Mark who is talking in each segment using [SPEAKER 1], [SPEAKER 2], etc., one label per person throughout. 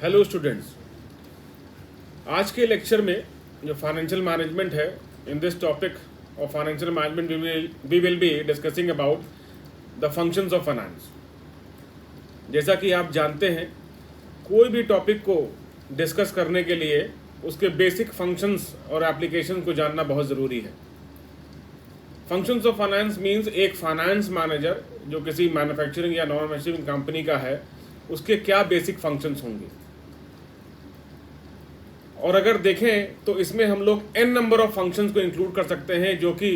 [SPEAKER 1] Hello students. आज के lecture में जो फाइनेंशियल मैनेजमेंट है, in this topic of financial management we will be discussing about the functions of finance. जैसा कि आप जानते हैं, कोई भी टॉपिक को डिस्कस करने के लिए उसके बेसिक फंक्शंस और एप्लीकेशन को जानना बहुत ज़रूरी है। फंक्शंस ऑफ फाइनेंस मीन्स एक फाइनेंस मैनेजर जो किसी मैन्युफैक्चरिंग या नॉन मैन्युफैक्चरिंग कंपनी का है, उसके क्या बेसिक फंक्शंस होंगे। और अगर देखें तो इसमें हम लोग एन नंबर ऑफ फंक्शंस को इंक्लूड कर सकते हैं, जो कि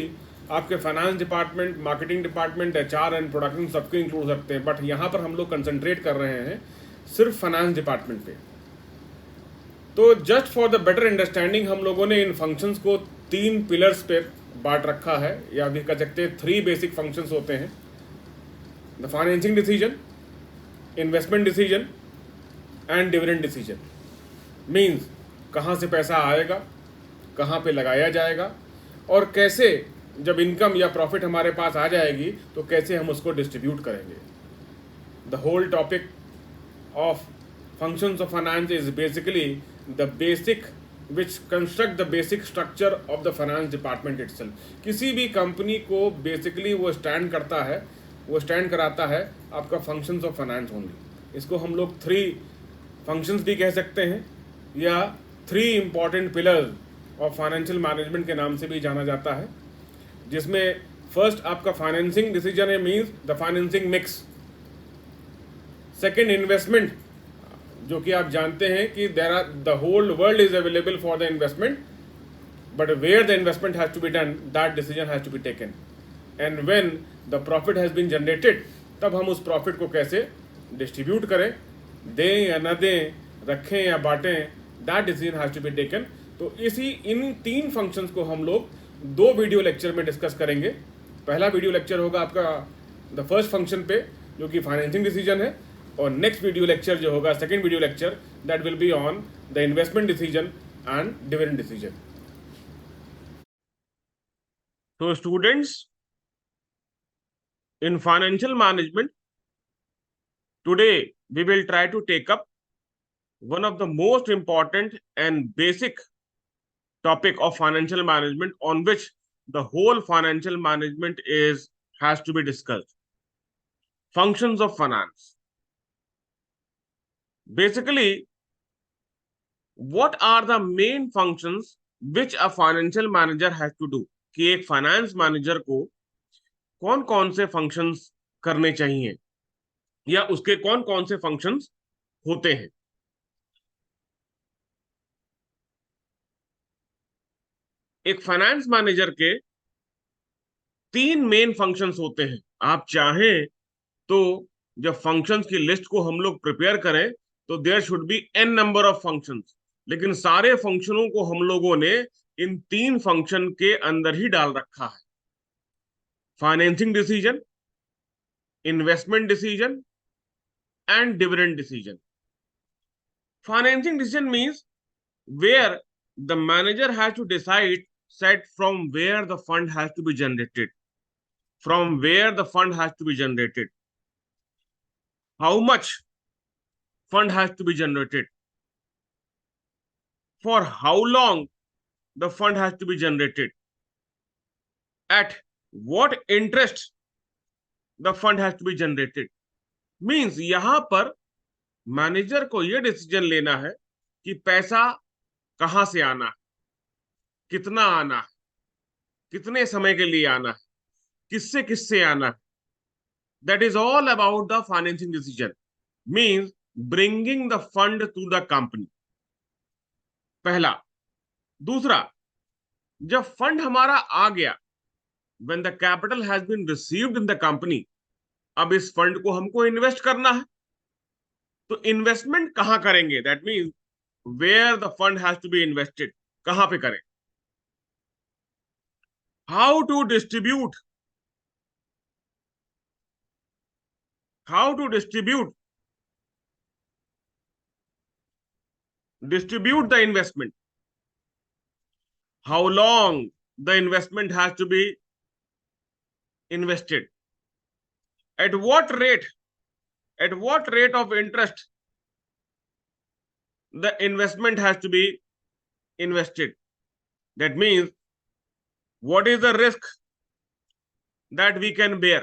[SPEAKER 1] आपके finance department, marketing department, HR and production सबको इंक्लूड सकते हैं। बट यहाँ पर हम लोग कंसंट्रेट कर रहे हैं सिर्फ फाइनेंस डिपार्टमेंट पे। तो just for the better understanding हम लोगों ने इन फंक्शंस को 3 पिलर्स पे बांट रखा है, या भी कह सकते हैं 3 बेसिक फंक्शंस होते हैं। The financing decision, investment decision and dividend decision. Means कहाँ से पैसा आएगा, कहाँ पे लगाया जाएगा, और कैसे जब इनकम या प्रॉफिट हमारे पास आ जाएगी तो कैसे हम उसको डिस्ट्रीब्यूट करेंगे। The whole topic of functions of finance is basically the basic which construct the basic structure of the finance department itself। किसी भी कंपनी को बेसिकली वो स्टैंड करता है, वो स्टैंड कराता है आपका फंक्शंस ऑफ फाइनेंस ओनली। इसको हम लोग 3 फंक्शंस भी कह सकते हैं, या 3 important pillars of financial management के नाम से भी जाना जाता है। जिसमें फर्स्ट आपका फाइनेंसिंग डिसीजन है, means the financing mix. Second investment, जो कि आप जानते हैं कि there are the whole world is available for the investment, but where the investment has to be done, that decision has to be taken. And when the profit has been generated, तब हम उस profit को कैसे distribute करें, दें या न दें, रखें या बांटें, that decision has to be taken. तो इन 3 फंक्शंस को हम लोग 2 वीडियो लेक्चर में डिस्कस करेंगे। पहला वीडियो लेक्चर होगा आपका द फर्स्ट फंक्शन पे, जो कि फाइनेंसिंग डिसीजन है, और नेक्स्ट वीडियो लेक्चर जो होगा, second video lecture, that will be on the investment decision and dividend decision. तो students, in financial management today we will try to take up one of the most important and basic topic of financial management, on which the whole financial management has to be discussed: functions of finance. Basically, what are the main functions which a financial manager has to do? कि एक finance manager को कौन कौन से functions करने चाहिए, या उसके कौन कौन से फंक्शंस होते हैं। एक फाइनेंस मैनेजर के 3 मेन फंक्शंस होते हैं। आप चाहें तो जब फंक्शंस की लिस्ट को हम लोग प्रिपेयर करें तो there should be an number of functions, लेकिन सारे फंक्शनों को हम लोगों ने इन 3 फंक्शन के अंदर ही डाल रखा है: financing decision, investment decision and dividend decision. Financing decision means where the manager has to decide set from where the fund has to be generated, from where the fund has to be generated, how much fund has to be generated, for how long the fund has to be generated, at what interest the fund has to be generated। Means यहां पर manager को यह decision लेना है कि पैसा कहां से आना है, कितना आना है, कितने समय के लिए आना है, किससे किससे आना है। That is all about the financing decision, means bringing the fund to the company. पहला। दूसरा, जब फंड हमारा आ गया, when the capital has been received in the company, अब इस फंड को हमको इन्वेस्ट करना है। तो इन्वेस्टमेंट कहां करेंगे, that means where the fund has to be invested, कहां पे करें। How to distribute, how to distribute the investment, how long the investment has to be invested, at what rate, at what rate of interest the investment has to be invested. That means what is the risk that we can bear?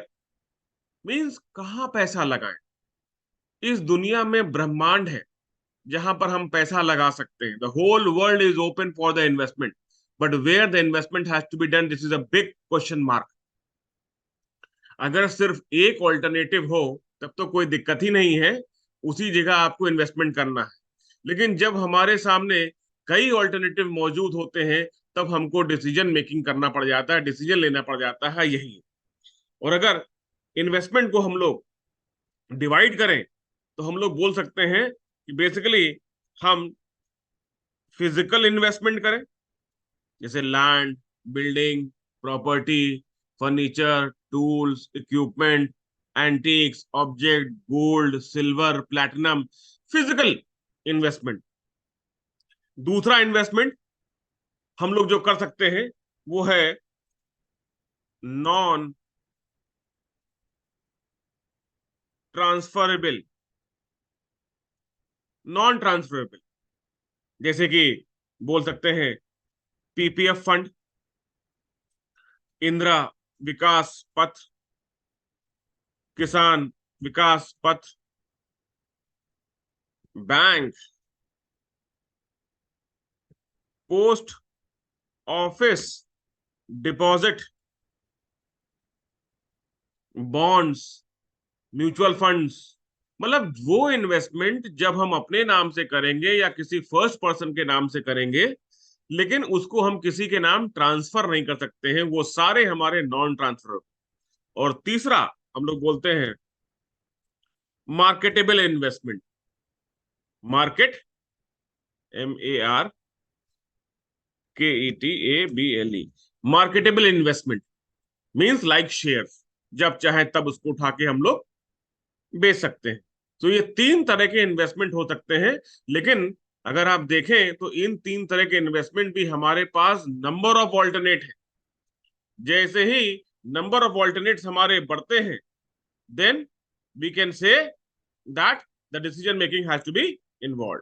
[SPEAKER 1] Means कहाँ पैसा लगाएं? इस दुनिया में ब्रह्मांड है जहां पर हम पैसा लगा सकते हैं. The whole world is open for the investment, but where the investment has to be done, this is a big question mark. अगर सिर्फ एक ऑल्टरनेटिव हो तब तो कोई दिक्कत ही नहीं है, उसी जगह आपको इन्वेस्टमेंट करना है. लेकिन जब हमारे सामने कई ऑल्टरनेटिव मौजूद होते हैं तब हमको डिसीजन मेकिंग करना पड़ जाता है, डिसीजन लेना पड़ जाता है. यही. और अगर इन्वेस्टमेंट को हम लोग डिवाइड करें तो हम लोग बोल सकते हैं कि बेसिकली हम फिजिकल इन्वेस्टमेंट करें, जैसे land, building, property, furniture, tools, equipment, antiques, object, gold, silver, platinum, physical investment. दूसरा इन्वेस्टमेंट हम लोग जो कर सकते हैं वो है नॉन ट्रांसफरेबल. नॉन ट्रांसफरेबल जैसे कि बोल सकते हैं पीपीएफ फंड, इंदिरा विकास पथ, किसान विकास पथ, bank, post office deposit, bonds, mutual funds. मतलब वो इन्वेस्टमेंट जब हम अपने नाम से करेंगे या किसी फर्स्ट पर्सन के नाम से करेंगे, लेकिन उसको हम किसी के नाम ट्रांसफर नहीं कर सकते हैं, वो सारे हमारे नॉन ट्रांसफर. और तीसरा हम लोग बोलते हैं marketable investment. Market, MARKETABLE, marketable investment means like shares, जब चाहे तब उसको उठा के हम लोग बेच सकते हैं. तो ये तीन तरह के इन्वेस्टमेंट हो सकते हैं. लेकिन अगर आप देखें तो इन तीन तरह के इन्वेस्टमेंट भी हमारे पास नंबर ऑफ ऑल्टरनेट है. जैसे ही नंबर ऑफ ऑल्टरनेट्स हमारे बढ़ते हैं, then we can say that the decision making has to be involve.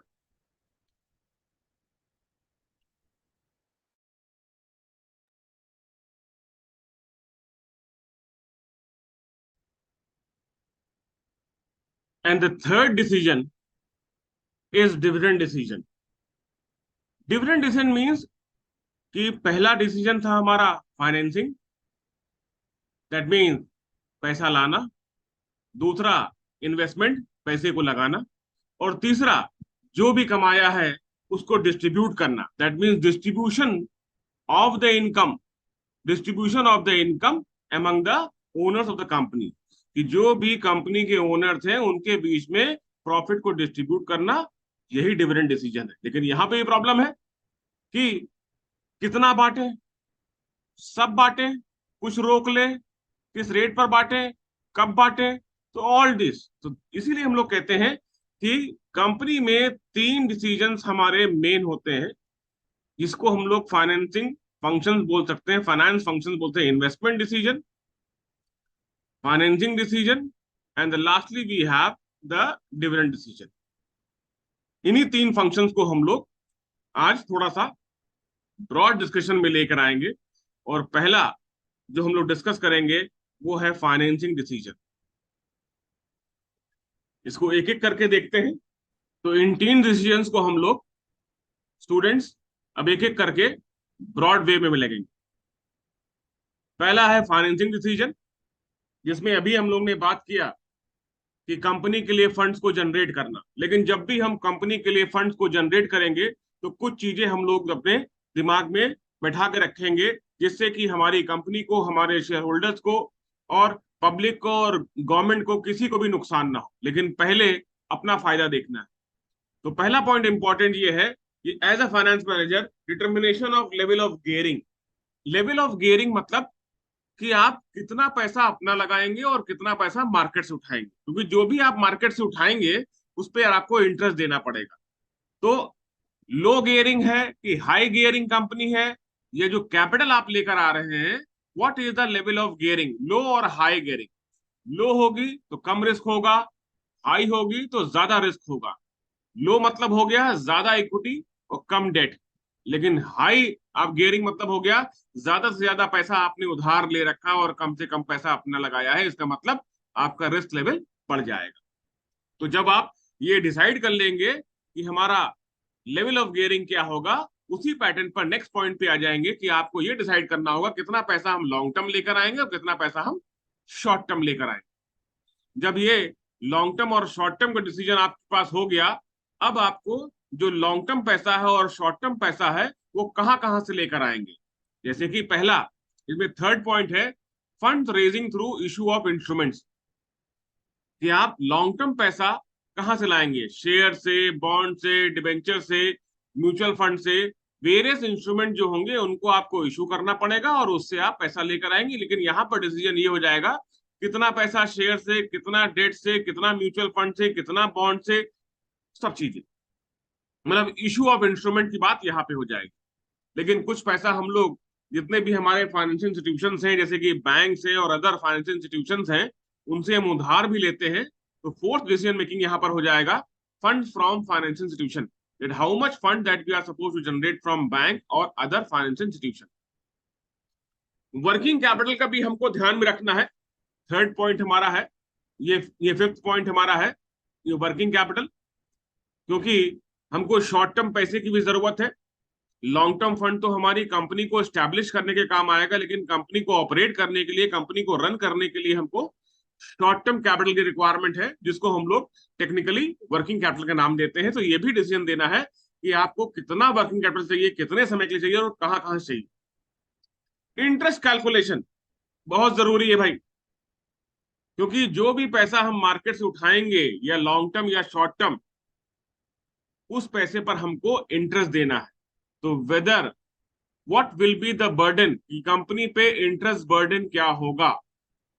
[SPEAKER 1] And the third decision is dividend decision. Dividend decision means कि पहला डिसीजन था हमारा फाइनेंसिंग, दैट मीन्स पैसा लाना. दूसरा इन्वेस्टमेंट, पैसे को लगाना. और तीसरा जो भी कमाया है उसको डिस्ट्रीब्यूट करना, that means distribution of the income. Distribution of the income among the owners of the company, कि जो भी कंपनी के ओनर्स हैं उनके बीच में प्रॉफिट को डिस्ट्रीब्यूट करना, यही डिविडेंड डिसीजन है. लेकिन यहां पे ये प्रॉब्लम है कि कितना बांटे, सब बांटे, कुछ रोक ले, किस रेट पर बांटे, कब बांटे. तो ऑल दिस, तो इसीलिए हम लोग कहते हैं कि कंपनी में तीन डिसीजंस हमारे मेन होते हैं, जिसको हम लोग फाइनेंसिंग फंक्शंस बोल सकते हैं, फाइनेंस फंक्शंस बोलते हैं. Investment decision, financing decision, and lastly we have the dividend decision. इन्हीं तीन फंक्शंस को हम लोग आज थोड़ा सा ब्रॉड डिस्कशन में लेकर आएंगे. और पहला जो हम लोग डिस्कस करेंगे वो है फाइनेंसिंग डिसीजन. इसको एक एक करके देखते हैं. तो इन तीन डिसीजंस को हम लोग स्टूडेंट्स अब एक एक करके ब्रॉड वे में लगेंगे. पहला है फाइनेंसिंग डिसीजन, जिसमें अभी हम लोग ने बात किया कि कंपनी के लिए फंड्स को जनरेट करना. लेकिन जब भी हम कंपनी के लिए फंड्स को जनरेट करेंगे तो कुछ चीजें हम लोग अपने दिमाग में बैठा के रखेंगे, जिससे कि हमारी कंपनी को, हमारे शेयर होल्डर्स को और पब्लिक को और गवर्नमेंट को, किसी को भी नुकसान ना हो. लेकिन पहले अपना फायदा देखना है. तो पहला पॉइंट इंपॉर्टेंट ये है कि as a finance manager, determination of level of gearing. Level of gearing मतलब कि आप कितना पैसा अपना लगाएंगे और कितना पैसा मार्केट से उठाएंगे, क्योंकि जो भी आप मार्केट से उठाएंगे उस पर आपको इंटरेस्ट देना पड़ेगा. तो लो गियरिंग है कि हाई गियरिंग कंपनी है, ये जो कैपिटल आप लेकर आ रहे हैं, what is the level of gearing, low और हाई गियरिंग. लो होगी तो कम रिस्क होगा, हाई होगी तो ज्यादा रिस्क होगा. लो मतलब हो गया ज्यादा इक्विटी और कम डेट, लेकिन हाई आप गियरिंग मतलब हो गया ज्यादा से ज्यादा पैसा आपने उधार ले रखा और कम से कम पैसा अपना लगाया है, इसका मतलब आपका रिस्क लेवल बढ़ जाएगा। तो जब आप ये डिसाइड कर लेंगे कि हमारा लेवल ऑफ गियरिंग क्या होगा, उसी पैटर्न पर नेक्स्ट पॉइंट पे आ जाएंगे कि आपको ये डिसाइड करना होगा कितना पैसा हम लॉन्ग टर्म लेकर आएंगे और कितना पैसा हम शॉर्ट टर्म लेकर आएंगे। जब ये लॉन्ग टर्म और शॉर्ट टर्म का डिसीजन आपके पास हो गया, अब आपको जो लॉन्ग टर्म पैसा है और शॉर्ट टर्म पैसा है वो कहां कहां से लेकर आएंगे। जैसे कि पहला, इसमें थर्ड पॉइंट है fund raising through issue of instruments, कि आप लॉन्ग टर्म पैसा कहां से लाएंगे, शेयर से, बॉन्ड से, डिबेंचर से, म्यूचुअल फंड से, वेरियस इंस्ट्रूमेंट जो होंगे उनको आपको इशू करना पड़ेगा और उससे आप पैसा लेकर आएंगे। लेकिन यहाँ पर डिसीजन ये हो जाएगा कितना पैसा शेयर से, कितना डेट से, कितना म्यूचुअल फंड से, कितना बॉन्ड से, सब चीजें, मतलब इशू ऑफ इंस्ट्रूमेंट की बात यहाँ पे हो जाएगी। लेकिन कुछ पैसा हम लोग, जितने भी हमारे फाइनेंशियल इंस्टीट्यूशंस हैं जैसे कि बैंक से और अदर फाइनेंशियल इंस्टीट्यूशंस हैं, उनसे हम उधार भी लेते हैं। तो फोर्थ डिसीजन मेकिंग यहाँ पर हो जाएगा fund from financial institution, that how much fund that we are suppose to generate from bank और other financial institution. Working capital का भी हमको ध्यान में रखना है, थर्ड पॉइंट हमारा है ये फिफ्थ पॉइंट हमारा है ये वर्किंग कैपिटल, क्योंकि हमको शॉर्ट टर्म पैसे की भी जरूरत है। लॉन्ग टर्म फंड तो हमारी कंपनी को स्टैब्लिश करने के काम आएगा, लेकिन कंपनी को ऑपरेट करने के लिए, कंपनी को रन करने के लिए हमको शॉर्ट टर्म कैपिटल की रिक्वायरमेंट है, जिसको हम लोग टेक्निकली वर्किंग कैपिटल का नाम देते हैं। तो ये भी डिसीजन देना है कि आपको कितना वर्किंग कैपिटल चाहिए, कितने समय के लिए चाहिए और कहां कहां चाहिए। इंटरेस्ट कैलकुलेशन बहुत जरूरी है भाई, क्योंकि जो भी पैसा हम मार्केट से उठाएंगे या लॉन्ग टर्म या शॉर्ट टर्म, उस पैसे पर हमको इंटरेस्ट देना है। तो whether what will be the burden, की कंपनी पे इंटरेस्ट बर्डन क्या होगा,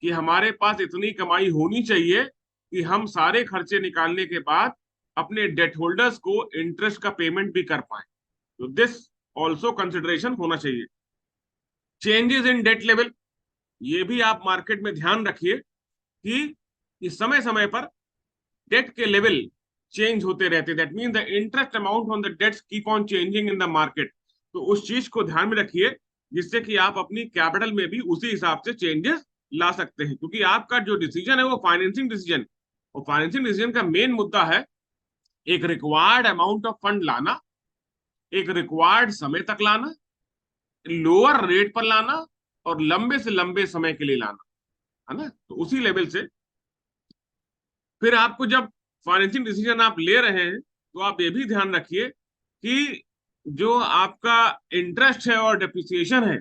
[SPEAKER 1] कि हमारे पास इतनी कमाई होनी चाहिए कि हम सारे खर्चे निकालने के बाद अपने डेट होल्डर्स को इंटरेस्ट का पेमेंट भी कर पाए। तो दिस ऑल्सो कंसिडरेशन होना चाहिए। चेंजेस इन डेट लेवल, ये भी आप मार्केट में ध्यान रखिए कि समय समय पर डेट के लेवल चेंज होते रहते, that mean the interest amount on the debts keep on changing in the market. तो उस चीज को ध्यान में रखिए, जिससे कि आप अपनी कैपिटल में भी उसी हिसाब से चेंजेस ला सकते हैं, क्योंकि आपका जो डिसीजन है वो फाइनेंसिंग डिसीजन, और फाइनेंसिंग डिसीजन का मेन मुद्दा है एक रिक्वायर्ड अमाउंट ऑफ फंड लाना, एक रिक्वायर्ड समय तक लाना, लोअर रेट पर लाना और लंबे से लंबे समय के लिए लाना, है ना। तो उसी लेवल से फिर आपको जब फाइनेंसिंग डिसीजन आप ले रहे हैं, तो आप ये भी ध्यान रखिए कि जो आपका इंटरेस्ट है और डेप्रिसिएशन है,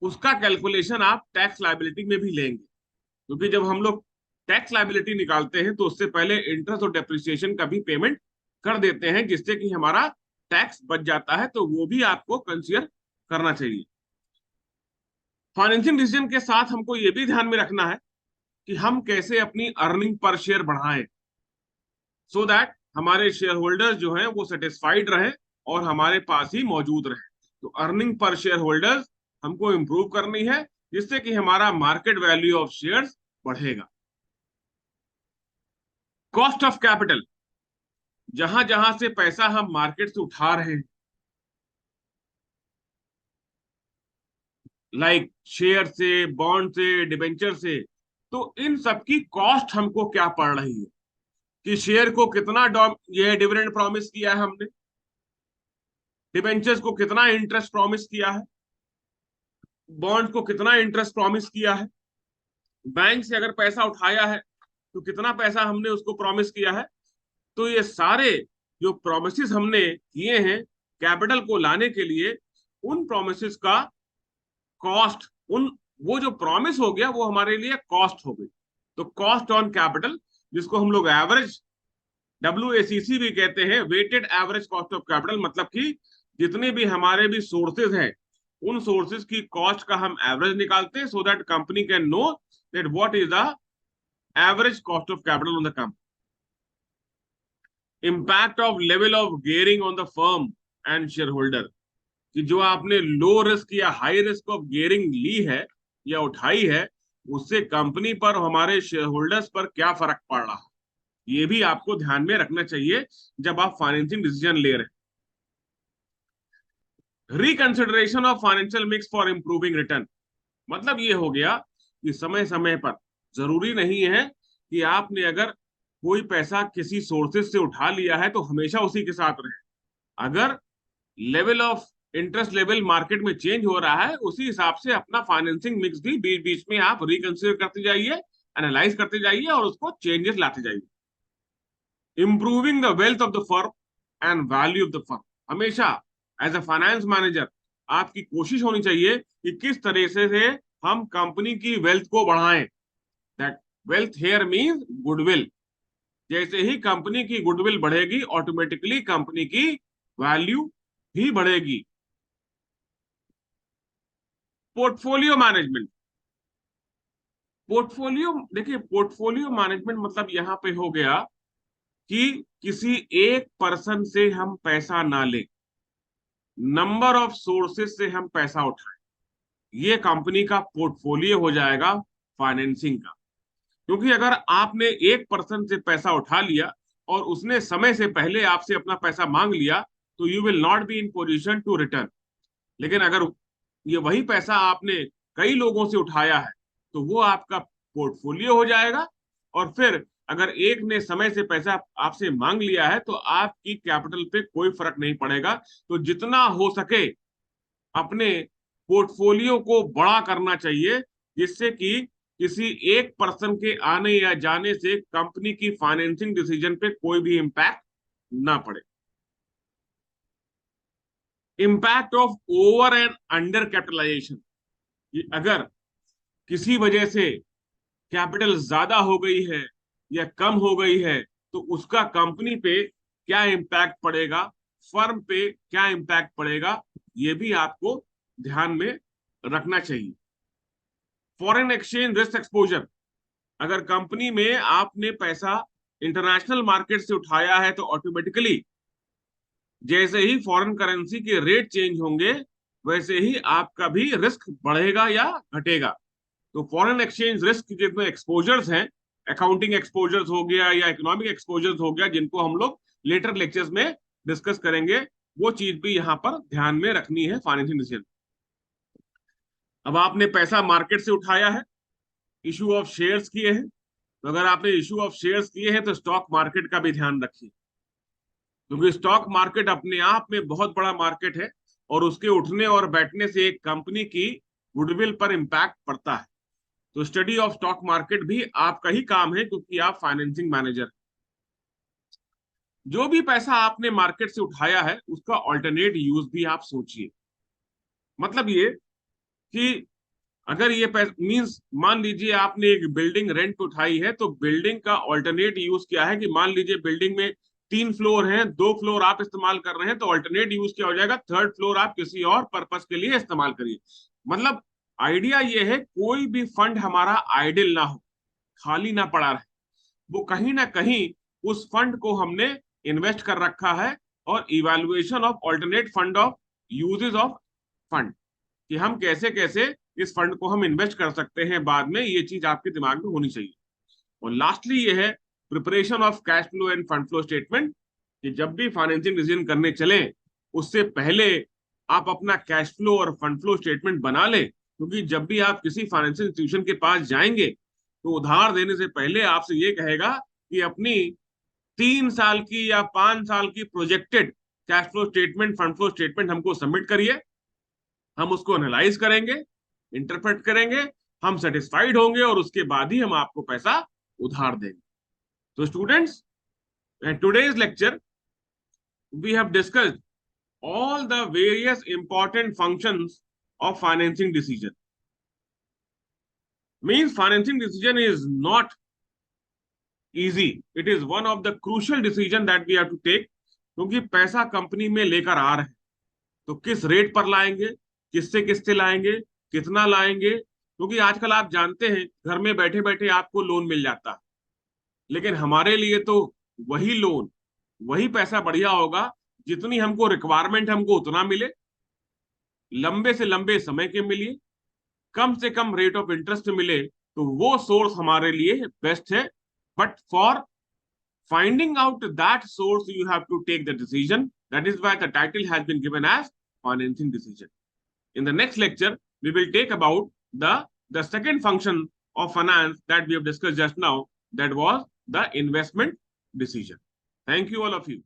[SPEAKER 1] उसका कैलकुलेशन आप टैक्स लायबिलिटी में भी लेंगे, क्योंकि जब हम लोग टैक्स लायबिलिटी निकालते हैं तो उससे पहले इंटरेस्ट और डेप्रिसिएशन का भी पेमेंट कर देते हैं, जिससे कि हमारा टैक्स बच जाता है। तो वो भी आपको कंसीडर करना चाहिए। फाइनेंसिंग डिसीजन के साथ हमको ये भी ध्यान में रखना है कि हम कैसे अपनी अर्निंग पर शेयर बढ़ाएं, सो दैट हमारे शेयर होल्डर्स जो हैं वो सेटिस्फाइड रहे और हमारे पास ही मौजूद रहे। तो अर्निंग पर शेयर होल्डर्स हमको इंप्रूव करनी है, जिससे कि हमारा मार्केट वैल्यू ऑफ शेयर्स बढ़ेगा। कॉस्ट ऑफ कैपिटल, जहां जहां से पैसा हम मार्केट से उठा रहे हैं, लाइक शेयर से, बॉन्ड से, डिबेंचर से, तो इन सब की कॉस्ट हमको क्या पड़ रही है, कि शेयर को कितना ये डिविडेंड प्रॉमिस किया है हमने, डिबेंचर्स को कितना इंटरेस्ट प्रॉमिस किया है, बॉन्ड को कितना इंटरेस्ट प्रॉमिस किया है, बैंक से अगर पैसा उठाया है तो कितना पैसा हमने उसको प्रॉमिस किया है। तो ये सारे जो प्रोमिस हमने किए हैं कैपिटल को लाने के लिए, उन प्रोमिस का कॉस्ट, उन वो जो प्रॉमिस हो गया वो हमारे लिए कॉस्ट हो गई। तो कॉस्ट ऑन कैपिटल, जिसको हम लोग एवरेज WACC भी कहते हैं, weighted average cost of capital, मतलब कि जितने भी हमारे भी सोर्सेज हैं, उन सोर्सेज की कॉस्ट का हम एवरेज निकालते हैं, so that company can know that what is the average cost of capital on the company. Impact of level of gearing on the firm and share holder, कि जो आपने लो रिस्क या high risk of gearing ली है या उठाई है, उससे company पर, हमारे शेयर होल्डर्स पर क्या फर्क पड़ रहा है। ये भी आपको ध्यान में रखना चाहिए जब आप फाइनेंसिंग डिसीजन ले रहे हैं। Reconsideration of financial mix for improving return, मतलब ये हो गया कि समय समय पर, जरूरी नहीं है कि आपने अगर कोई पैसा किसी सोर्सेज से उठा लिया है तो हमेशा उसी के साथ रहे। अगर level of interest level market में चेंज हो रहा है, उसी हिसाब से अपना फाइनेंसिंग मिक्स भी बीच बीच में आप रिकंसिडर करते जाइए, एनालाइज करते जाइए और उसको चेंजेस लाते जाइए। Improving the wealth of the firm and value of the firm, हमेशा एज अ फाइनेंस मैनेजर आपकी कोशिश होनी चाहिए कि किस तरह से हम कंपनी की वेल्थ को बढ़ाएं। That wealth here means goodwill. जैसे ही कंपनी की गुडविल बढ़ेगी, ऑटोमेटिकली कंपनी की वैल्यू भी बढ़ेगी। पोर्टफोलियो मैनेजमेंट, पोर्टफोलियो देखिए, पोर्टफोलियो मैनेजमेंट मतलब यहां पे हो गया कि किसी एक पर्सन से हम पैसा ना लें, नंबर ऑफ सोर्सेज से हम पैसा उठाएं। ये कंपनी का पोर्टफोलियो हो जाएगा फाइनेंसिंग का। क्योंकि अगर आपने एक पर्सन से पैसा उठा लिया और उसने समय से पहले आपसे अपना पैसा मांग लिया, तो you will not be in position to return. लेकिन अगर ये वही पैसा आपने कई लोगों से उठाया है, तो वो आपका पोर्टफोलियो हो जाएगा। और फिर अगर एक ने समय से पैसा आपसे मांग लिया है, तो आपकी कैपिटल पे कोई फर्क नहीं पड़ेगा। तो जितना हो सके अपने पोर्टफोलियो को बड़ा करना चाहिए, जिससे कि किसी एक पर्सन के आने या जाने से कंपनी की फाइनेंसिंग डिसीजन पे कोई भी इंपैक्ट ना पड़े। Impact of over and under capitalization, अगर किसी वजह से कैपिटल ज्यादा हो गई है या कम हो गई है, तो उसका कंपनी पे क्या इम्पैक्ट पड़ेगा, फर्म पे क्या इम्पैक्ट पड़ेगा, ये भी आपको ध्यान में रखना चाहिए। फॉरेन एक्सचेंज रिस्क एक्सपोजर, अगर कंपनी में आपने पैसा इंटरनेशनल मार्केट से उठाया है, तो ऑटोमेटिकली जैसे ही फॉरेन करेंसी के रेट चेंज होंगे, वैसे ही आपका भी रिस्क बढ़ेगा या घटेगा। तो फॉरेन एक्सचेंज रिस्क के जितने एक्सपोजर्स हैं, अकाउंटिंग एक्सपोजर्स हो गया या इकोनॉमिक एक्सपोजर्स हो गया, जिनको हम लोग लेटर लेक्चर्स में डिस्कस करेंगे, वो चीज भी यहाँ पर ध्यान में रखनी है फाइनेंशियल डिसीजन। अब आपने पैसा मार्केट से उठाया है, इशू ऑफ शेयर्स किए हैं, तो अगर आपने इशू ऑफ शेयर्स किए हैं तो स्टॉक मार्केट का भी ध्यान रखिए, क्योंकि स्टॉक मार्केट अपने आप में बहुत बड़ा मार्केट है और उसके उठने और बैठने से एक कंपनी की गुडविल पर इंपैक्ट पड़ता है। तो स्टडी ऑफ स्टॉक मार्केट भी आपका ही काम है, क्योंकि आप फाइनेंसिंग मैनेजर। जो भी पैसा आपने मार्केट से उठाया है, उसका ऑल्टरनेट यूज भी आप सोचिए। मतलब ये कि अगर ये पैसा मीन्स, मान लीजिए आपने एक बिल्डिंग रेंट पे उठाई है, तो बिल्डिंग का ऑल्टरनेट यूज क्या है कि मान लीजिए बिल्डिंग में 3 फ्लोर हैं, 2 फ्लोर आप इस्तेमाल कर रहे हैं, तो ऑल्टरनेट यूज क्या हो जाएगा, थर्ड फ्लोर आप किसी और पर्पस के लिए इस्तेमाल करिए। मतलब आइडिया ये है, कोई भी फंड हमारा आइडियल ना हो, खाली ना पड़ा रहे, वो कहीं ना कहीं उस फंड को हमने इन्वेस्ट कर रखा है। और evaluation of alternate fund of uses of fund, कि हम कैसे कैसे इस फंड को हम इन्वेस्ट कर सकते हैं बाद में, ये चीज आपके दिमाग में होनी चाहिए। और लास्टली ये है preparation of cash flow end fund flow statement, कि जब भी फाइनेंसिंग डिसीजन करने चले, उससे पहले आप अपना कैश फ्लो और फंड फ्लो स्टेटमेंट बना लें। क्योंकि जब भी आप किसी फाइनेंशियल इंस्टीट्यूशन के पास जाएंगे, तो उधार देने से पहले आपसे ये कहेगा कि अपनी 3 साल की या 5 साल की projected cash flow statement, fund flow statement हमको सबमिट करिए। हम उसको एनालाइज करेंगे, इंटरप्रेट करेंगे, हम सेटिस्फाइड होंगे और उसके बाद ही हम आपको पैसा उधार देंगे। तो students, in today's lecture we have discussed all the various important functions of financing decision. Means financing decision is not easy, it is one of the crucial decision that we have to take। क्योंकि पैसा company में लेकर आ रहे हैं, तो किस rate पर लाएंगे, किससे किससे लाएंगे, कितना लाएंगे। क्योंकि आजकल आप जानते हैं, घर में बैठे बैठे आपको लोन मिल जाता है, लेकिन हमारे लिए तो वही लोन, वही पैसा बढ़िया होगा जितनी हमको रिक्वायरमेंट, हमको उतना मिले, लंबे से लंबे समय के मिलिए, कम से कम रेट ऑफ इंटरेस्ट मिले, तो वो सोर्स हमारे लिए बेस्ट है। But for Finding out that source, you have to take the decision. That is why the title has been given as financing decision. In the next lecture, we will take about the second function of finance that we have discussed just now, that was the investment decision. Thank you, all of you.